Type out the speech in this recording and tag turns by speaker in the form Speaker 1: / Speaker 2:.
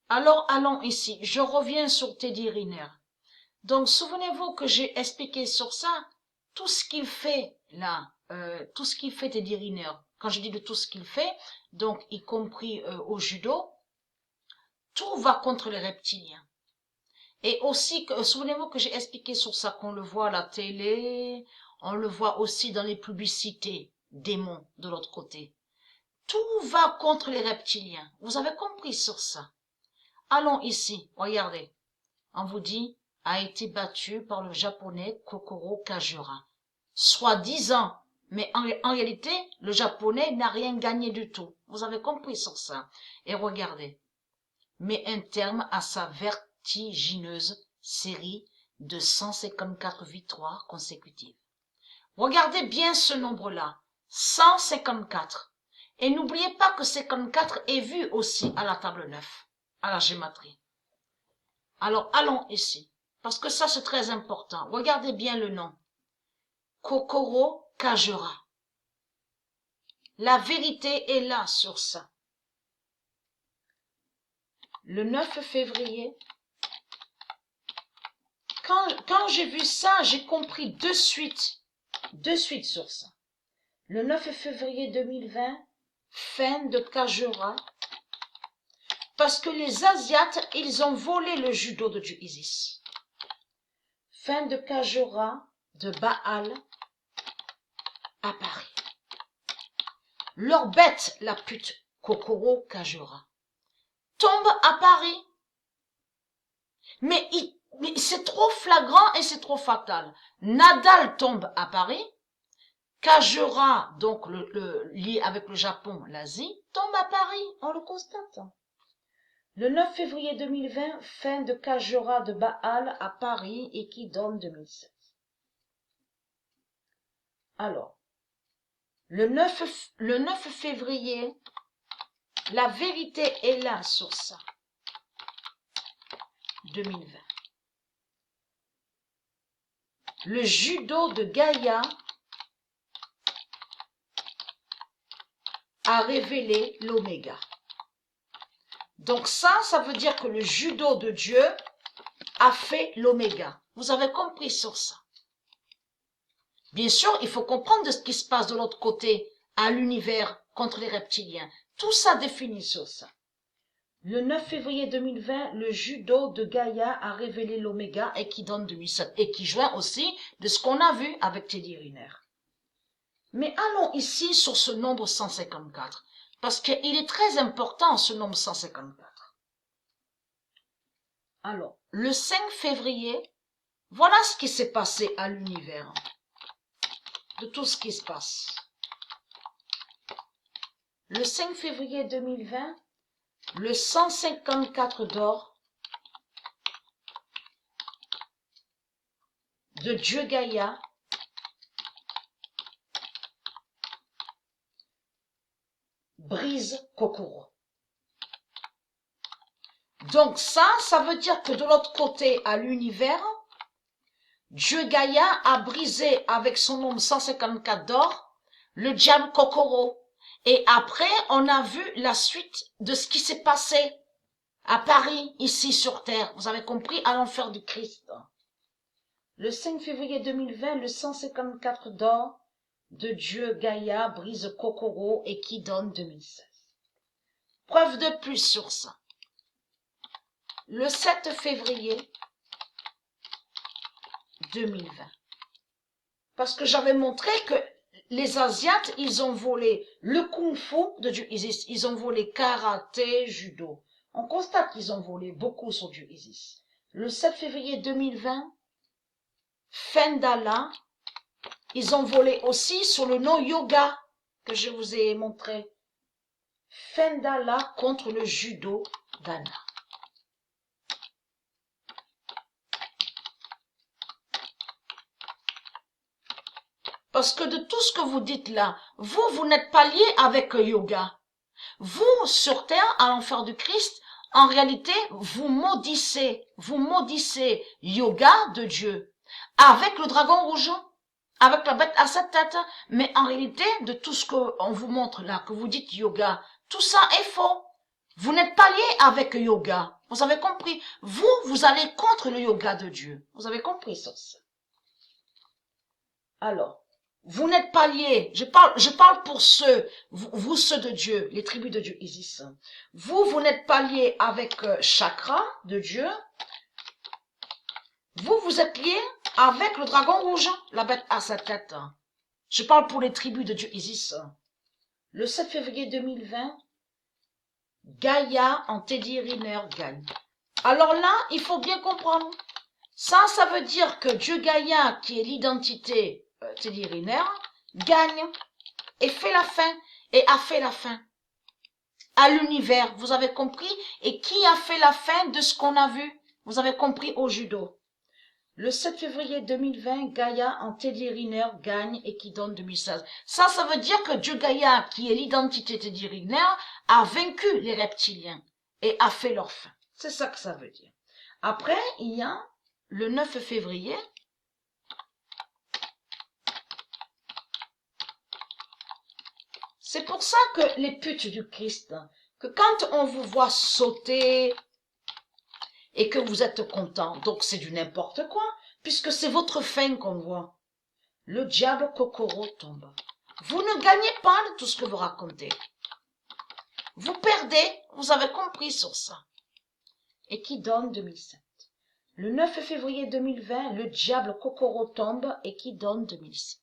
Speaker 1: Alors, allons ici. Je reviens sur Teddy Riner. Donc, souvenez-vous que j'ai expliqué sur ça tout ce qu'il fait là, tout ce qu'il fait Teddy Riner. Quand je dis de tout ce qu'il fait, donc y compris au judo, tout va contre les reptiliens. Et aussi, souvenez-vous que j'ai expliqué sur ça, qu'on le voit à la télé, on le voit aussi dans les publicités, démons de l'autre côté. Tout va contre les reptiliens. Vous avez compris sur ça. Allons ici, regardez. On vous dit, a été battu par le japonais Kokoro Kajura. Soi-disant, mais en réalité, le japonais n'a rien gagné du tout. Vous avez compris sur ça. Et regardez. Met un terme à sa vertigineuse série de 154 victoires consécutives. Regardez bien ce nombre-là, 154. Et n'oubliez pas que 54 est vu aussi à la table 9, à la gématrie. Alors, allons ici, parce que ça c'est très important. Regardez bien le nom. Kokoro Kajura. La vérité est là sur ça. Le 9 février, quand j'ai vu ça, j'ai compris de suite sur ça. Le 9 février 2020, fin de Kajura, parce que les Asiates, ils ont volé le judo de Dieu Isis. Fin de Kajura, de Baal, à Paris. Leur bête, la pute, Kokoro Kajura, tombe à Paris. Mais c'est trop flagrant et c'est trop fatal. Nadal tombe à Paris. Kajura, donc lié avec le Japon, l'Asie, tombe à Paris. On le constate. Le 9 février 2020, fin de Kajura de Baal à Paris et qui donne 2007. Alors, le 9 février, la vérité est là sur ça. 2020. Le judo de Gaïa a révélé l'oméga. Donc ça veut dire que le judo de Dieu a fait l'oméga. Vous avez compris sur ça. Bien sûr, il faut comprendre de ce qui se passe de l'autre côté, à l'univers, contre les reptiliens. Tout ça définit sur ça. Le 9 février 2020, le judo de Gaïa a révélé l'oméga et qui donne 2007 et qui joint aussi de ce qu'on a vu avec Teddy Riner. Mais allons ici sur ce nombre 154, parce qu'il est très important ce nombre 154. Alors, le 5 février, voilà ce qui s'est passé à l'univers, de tout ce qui se passe. Le 5 février 2020, le 154 d'or de Dieu Gaïa brise Kokoro. Donc ça veut dire que de l'autre côté, à l'univers, Dieu Gaïa a brisé avec son nombre 154 d'or le diable Kokoro. Et après, on a vu la suite de ce qui s'est passé à Paris, ici sur Terre. Vous avez compris, à l'enfer du Christ. Le 5 février 2020, le 154 d'or de Dieu Gaïa brise Kokoro et qui donne 2016. Preuve de plus sur ça. Le 7 février 2020. Parce que j'avais montré que les Asiates, ils ont volé le kung-fu de Dieu Isis. Ils ont volé karaté, judo. On constate qu'ils ont volé beaucoup sur Dieu Isis. Le 7 février 2020, Fendala, ils ont volé aussi sur le nom yoga que je vous ai montré. Fendala contre le judo Dana. Parce que de tout ce que vous dites là, vous n'êtes pas lié avec yoga. Vous, sur terre, à l'enfer du Christ, en réalité, vous maudissez yoga de Dieu avec le dragon rouge, avec la bête à 7 têtes. Mais en réalité, de tout ce qu'on vous montre là, que vous dites yoga, tout ça est faux. Vous n'êtes pas lié avec yoga. Vous avez compris? Vous allez contre le yoga de Dieu. Vous avez compris ça? Alors, vous n'êtes pas liés. Je parle pour ceux, vous ceux de Dieu, les tribus de Dieu Isis. Vous n'êtes pas liés avec chakra de Dieu. Vous êtes liés avec le dragon rouge, la bête à sa tête. Je parle pour les tribus de Dieu Isis. Le 7 février 2020, Gaïa en Teddy Riner gagne. Alors là, il faut bien comprendre. Ça veut dire que Dieu Gaïa, qui est l'identité Teddy Riner, gagne et fait la fin, et a fait la fin à l'univers. Vous avez compris? Et qui a fait la fin de ce qu'on a vu? Vous avez compris au judo. Le 7 février 2020, Gaïa en Teddy Riner gagne et qui donne 2016. Ça veut dire que Dieu Gaïa, qui est l'identité Teddy Riner, a vaincu les reptiliens et a fait leur fin. C'est ça que ça veut dire. Après, il y a le 9 février. C'est pour ça que les putes du Christ, que quand on vous voit sauter et que vous êtes content, donc c'est du n'importe quoi, puisque c'est votre fin qu'on voit. Le diable Kokoro tombe. Vous ne gagnez pas de tout ce que vous racontez. Vous perdez, vous avez compris sur ça. Et qui donne 2007. Le 9 février 2020, le diable Kokoro tombe et qui donne 2007.